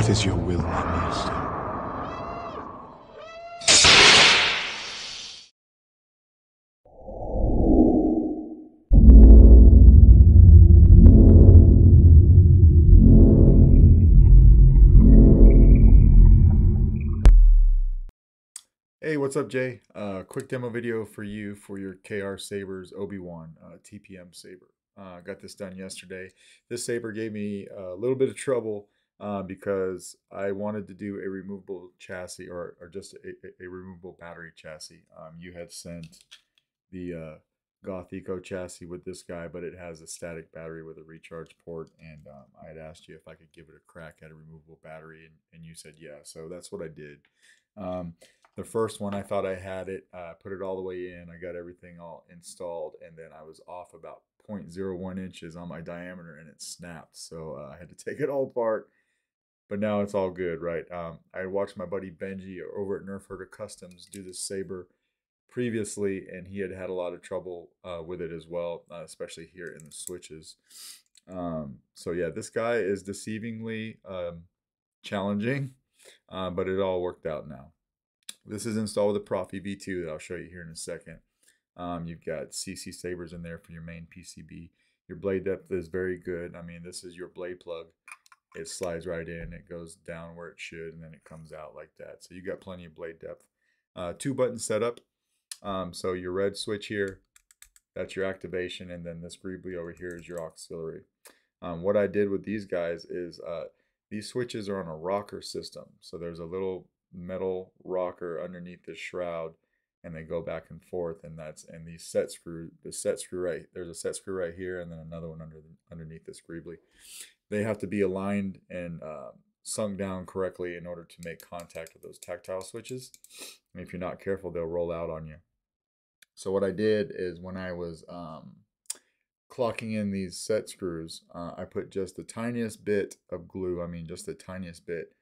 'Tis your will, my master. Hey, what's up, Jay? Quick demo video for you for your KR Sabers Obiwan TPM saber. Got this done yesterday. This saber gave me a little bit of trouble because I wanted to do a removable chassis or just a removable battery chassis. You had sent the Goth Eco chassis with this guy, but it has a static battery with a recharge port, and I had asked you if I could give it a crack at a removable battery, and you said yeah, so that's what I did. The first one, I thought I had it, put it all the way in, I got everything all installed, and then I was off about 0.01 inches on my diameter and it snapped, so I had to take it all apart, but now it's all good, right? I watched my buddy Benji over at Nerf Herder Customs do this saber previously, and he had had a lot of trouble with it as well, especially here in the switches. So yeah, this guy is deceivingly challenging, but it all worked out now. This is installed with a Proffie V2 that I'll show you here in a second. You've got CC Sabers in there for your main PCB. Your blade depth is very good. I mean, this is your blade plug. It slides right in, it goes down where it should, and then it comes out like that. So you got plenty of blade depth. 2-button setup. So your red switch here, that's your activation, and then this greebly over here is your auxiliary. What I did with these guys is these switches are on a rocker system. So there's a little metal rocker underneath the shroud, and they go back and forth, and these set screw, there's a set screw right here, and then another one underneath this greebly. They have to be aligned and sunk down correctly in order to make contact with those tactile switches. And if you're not careful, they'll roll out on you. So what I did is when I was clocking in these set screws, I put just the tiniest bit of glue, just the tiniest bit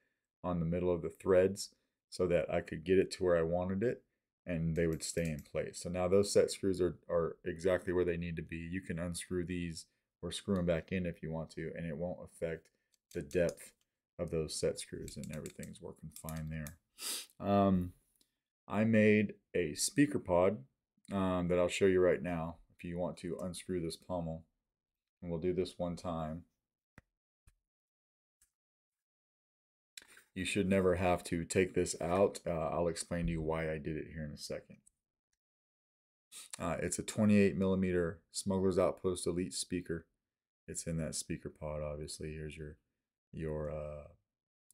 on the middle of the threads so that I could get it to where I wanted it and they would stay in place. So now those set screws are exactly where they need to be. You can unscrew these or screw them back in if you want to, and it won't affect the depth of those set screws, and everything's working fine there. I made a speaker pod that I'll show you right now if you want to unscrew this pommel. And we'll do this one time. You should never have to take this out. I'll explain to you why I did it here in a second. It's a 28mm Smuggler's Outpost Elite speaker. It's in that speaker pod, obviously. Here's your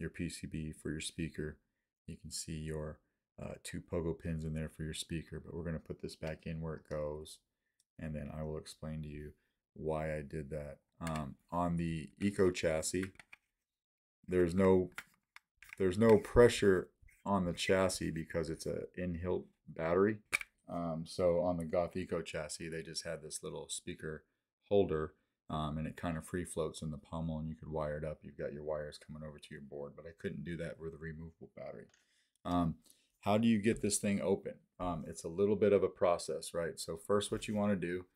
PCB for your speaker. You can see your 2 pogo pins in there for your speaker, but we're going to put this back in where it goes, and then I will explain to you why I did that. On the Eco chassis, there's no pressure on the chassis because it's a in-hilt battery. So on the Goth Eco chassis, they just had this little speaker holder, and it kind of free floats in the pommel, and you could wire it up. You've got your wires coming over to your board, but I couldn't do that with a removable battery. How do you get this thing open? It's a little bit of a process, right? So first what you want to do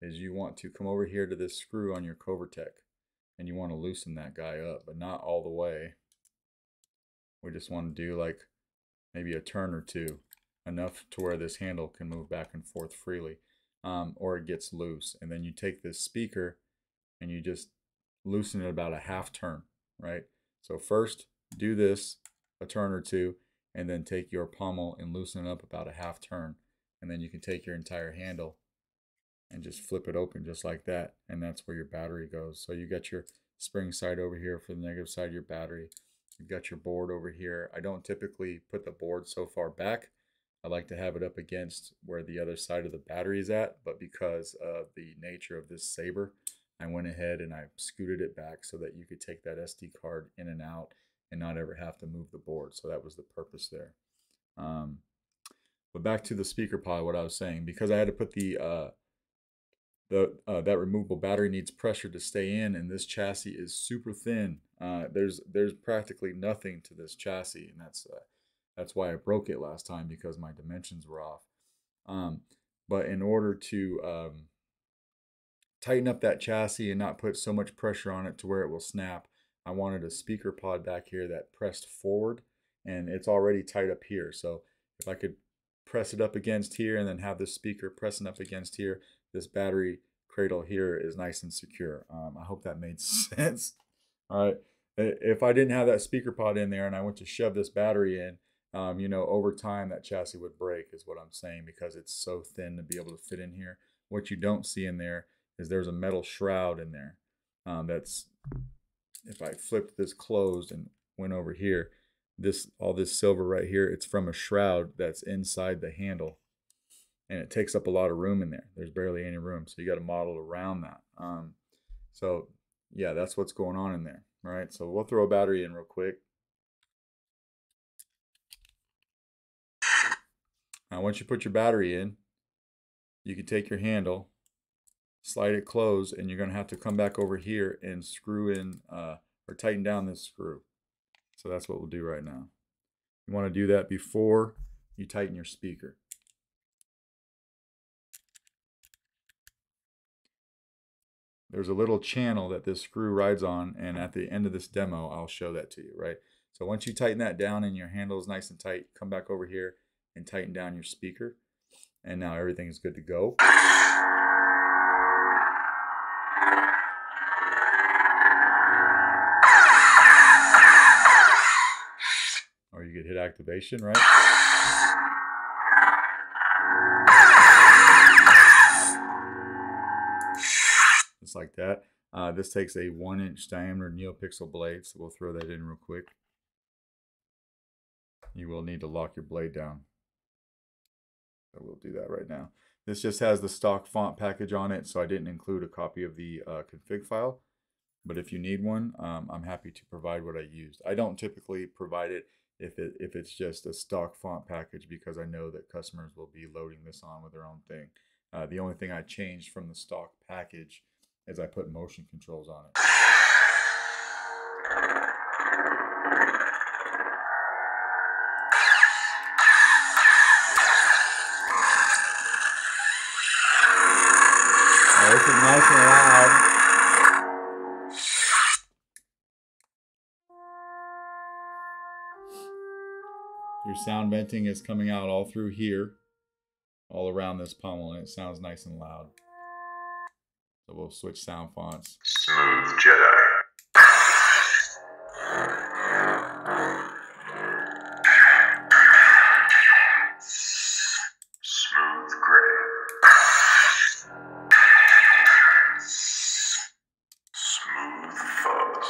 is you want to come over here to this screw on your Covertech, and you want to loosen that guy up, but not all the way. We just want to do like maybe a turn or two, enough to where this handle can move back and forth freely, or it gets loose. And then you take this speaker and you just loosen it about a half turn, right? So first do this a turn or two, and then take your pommel and loosen it up about a half turn, and then you can take your entire handle and just flip it open just like that, and that's where your battery goes. So you got your spring side over here for the negative side of your battery. You've got your board over here. I don't typically put the board so far back. I like to have it up against where the other side of the battery is at, but because of the nature of this saber, I went ahead and I scooted it back so that you could take that SD card in and out and not ever have to move the board. So that was the purpose there. But back to the speaker pod, what I was saying, because I had to put that removable battery needs pressure to stay in, and this chassis is super thin. There's practically nothing to this chassis, and that's why I broke it last time, because my dimensions were off. But in order to tighten up that chassis and not put so much pressure on it to where it will snap, I wanted a speaker pod back here that pressed forward, and it's already tight up here. So if I could press it up against here and then have this speaker pressing up against here, this battery cradle here is nice and secure. I hope that made sense. All right. If I didn't have that speaker pod in there and I went to shove this battery in, over time that chassis would break, is what I'm saying, because it's so thin to be able to fit in here. What you don't see in there is there's a metal shroud in there. That's, if I flipped this closed and went over here, all this silver right here, it's from a shroud that's inside the handle, and it takes up a lot of room in there. There's barely any room, so you got to model around that. So yeah, that's what's going on in there. All right, so we'll throw a battery in real quick. Now once you put your battery in, you can take your handle, slide it closed, and you're going to have to come back over here and screw in or tighten down this screw. So that's what we'll do right now. You want to do that before you tighten your speaker. There's a little channel that this screw rides on, and at the end of this demo, I'll show that to you, right? So once you tighten that down and your handle is nice and tight, come back over here and tighten down your speaker. And now everything is good to go. Or you could hit activation, right? Just like that. This takes a 1-inch diameter neopixel blade, so we'll throw that in real quick. You will need to lock your blade down. So we'll do that right now. This just has the stock font package on it, so I didn't include a copy of the config file. But if you need one, I'm happy to provide what I used. I don't typically provide it if it's just a stock font package, because I know that customers will be loading this on with their own thing. The only thing I changed from the stock package is I put motion controls on it. Now, this is nice and loud. Your sound venting is coming out all through here, all around this pommel, and it sounds nice and loud. So we'll switch sound fonts. Smooth Jedi. Smooth Gray. Smooth Fuzz.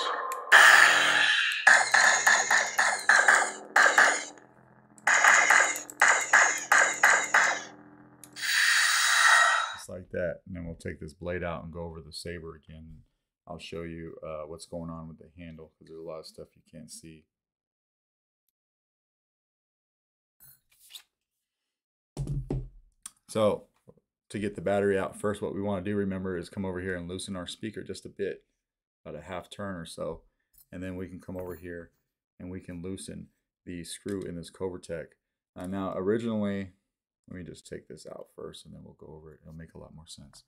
Like that, and then we'll take this blade out and go over the saber again. I'll show you what's going on with the handle, because there's a lot of stuff you can't see. So to get the battery out, first what we want to do, remember, is come over here and loosen our speaker just a bit, about a half turn or so, and then we can come over here and we can loosen the screw in this Covertech. Now originally, let me just take this out first and then we'll go over it. It'll make a lot more sense.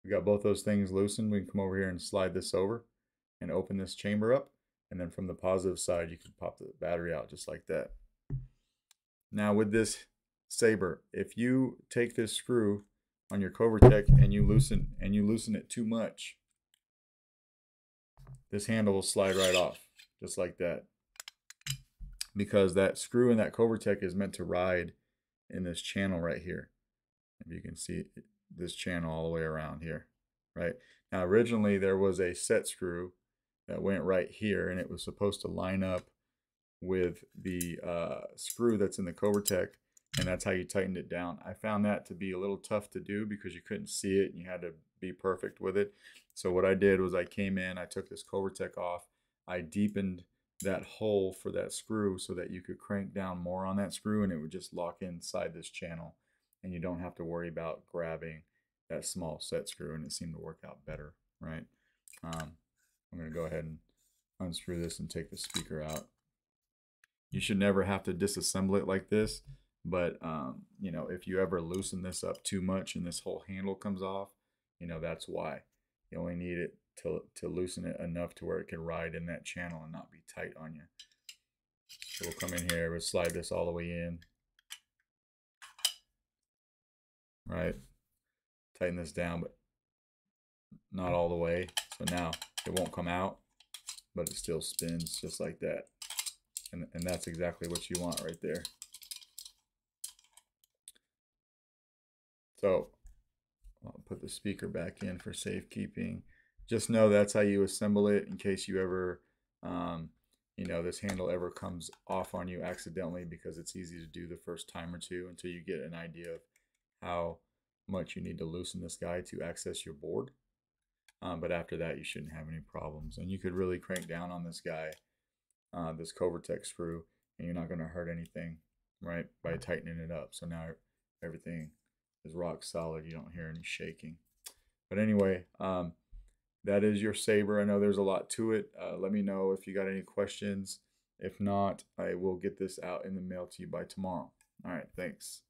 We got both those things loosened. We can come over here and slide this over and open this chamber up. And then from the positive side, you can pop the battery out just like that. Now with this Saber, if you take this screw on your Covertech and you loosen it too much, this handle will slide right off, just like that. Because that screw in that Covertech is meant to ride in this channel right here. If you can see this channel all the way around here, right? Now originally there was a set screw that went right here, and it was supposed to line up with the screw that's in the Covertech, and that's how you tightened it down. I found that to be a little tough to do because you couldn't see it and you had to be perfect with it. So what I did was I came in, I took this Covertech off, I deepened that hole for that screw so that you could crank down more on that screw and it would just lock inside this channel, and you don't have to worry about grabbing that small set screw, and it seemed to work out better, right? I'm going to go ahead and unscrew this and take the speaker out. You should never have to disassemble it like this, but you know, if you ever loosen this up too much and this whole handle comes off, you know, that's why. You only need it to loosen it enough to where it can ride in that channel and not be tight on you. So we'll come in here, we'll slide this all the way in. Right, tighten this down, but not all the way. So now it won't come out, but it still spins just like that. And that's exactly what you want right there. So I'll put the speaker back in for safekeeping. Just know that's how you assemble it in case you ever, you know, this handle ever comes off on you accidentally, because it's easy to do the first time or two until you get an idea of how much you need to loosen this guy to access your board. But after that, you shouldn't have any problems. And you could really crank down on this guy, this Covertech screw, and you're not going to hurt anything, right, by tightening it up. So now everything is rock solid. You don't hear any shaking. But anyway, that is your Saber. I know there's a lot to it. Let me know if you got any questions. If not, I will get this out in the mail to you by tomorrow. All right, thanks.